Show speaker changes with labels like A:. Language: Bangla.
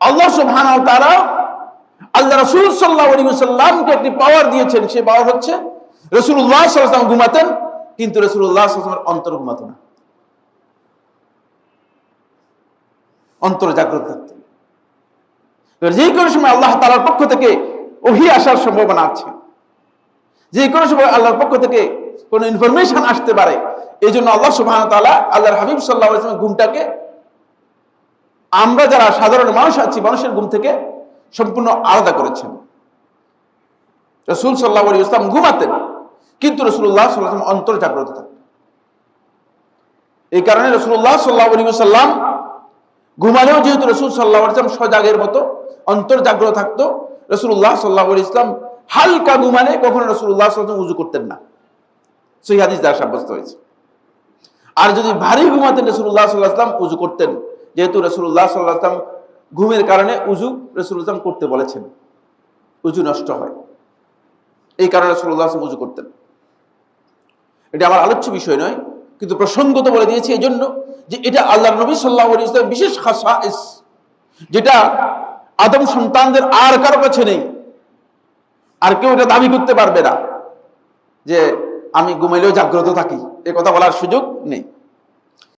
A: আল্লাহ সুবহানাহু ওয়া তাআলা আল্লাহ রাসূল সাল্লাল্লাহু আলাইহি ওয়াসাল্লামকে একটি পাওয়ার দিয়েছেন। সেই পাওয়ার হচ্ছে রাসূলুল্লাহ সাল্লাল্লাহু আলাইহি ওয়াসাল্লাম ঘুমাতেন, কিন্তু রাসূলুল্লাহ সাল্লাল্লাহু আলাইহি ওয়াসাল্লামের অন্তর ঘুমাতো না, অন্তর জাগ্রত থাকত। যে কোনো সময় আল্লাহ তাআলার পক্ষ থেকে ওহী আসার সম্ভাবনা আছে, যে কোনো সময় আল্লাহর পক্ষ থেকে কোনো ইনফরমেশন আসতে পারে। এই জন্য আল্লাহ সুবহানাহু ওয়া তাআলা আল্লাহর হাবিব সাল্লাল্লাহু আলাইহি ওয়াসাল্লামের ঘুমটাকে আমরা যারা সাধারণ মানুষ আছি মানুষের ঘুম থেকে সম্পূর্ণ আলাদা করেছেন। রাসূল সাল্লাল্লাহু আলাইহি ওয়াসাল্লাম ঘুমাতেন, কিন্তু রাসূলুল্লাহ সাল্লাল্লাহু আলাইহি ওয়াসাল্লাম অন্তর জাগ্রত থাকত। এই কারণে রাসূলুল্লাহ সাল্লাল্লাহু আলাইহি ওয়াসাল্লাম ঘুমালেও যেহেতু রাসূল সাল্লাল্লাহু আলাইহি ওয়াসাল্লাম সজাগের মতো অন্তর জাগ্রত থাকতো, রাসূলুল্লাহ সাল্লাল্লাহু আলাইহি ওয়াসাল্লাম হালকা ঘুমালে কখনো রাসূলুল্লাহ সাল্লাল্লাহু আলাইহি ওয়াসাল্লাম উযু করতেন না, সহিহ হাদিস দ্বারা সাব্যস্ত হয়েছে। আর যদি ভারী ঘুমাতেন রাসূলুল্লাহ সাল্লাল্লাহু আলাইহি ওয়াসাল্লাম উযু করতেন, যেহেতু রাসূলুল্লাহ সাল্লাল্লাহু আলাইহি ওয়াসাল্লাম ঘুমের কারণে উযু রাসূলুল্লাহ করতে বলেছেন, উযু নষ্ট হয়, এই কারণে রাসূলুল্লাহ সাল্লাল্লাহু আলাইহি ওয়াসাল্লাম উযু করতেন। এটা আমার আলোচ্য বিষয় নয়, কিন্তু প্রসঙ্গত বলে দিয়েছি এই জন্য যে এটা আল্লাহর নবী সাল্লাল্লাহু আলাইহি ওয়াসাল্লাম বিশেষ খাসাইস, যেটা আদম সন্তানদের আর কারো কাছে নেই, আর কেউ এটা দাবি করতে পারবে না যে আমি ঘুমাইলেও জাগ্রত থাকি, এ কথা বলার সুযোগ নেই।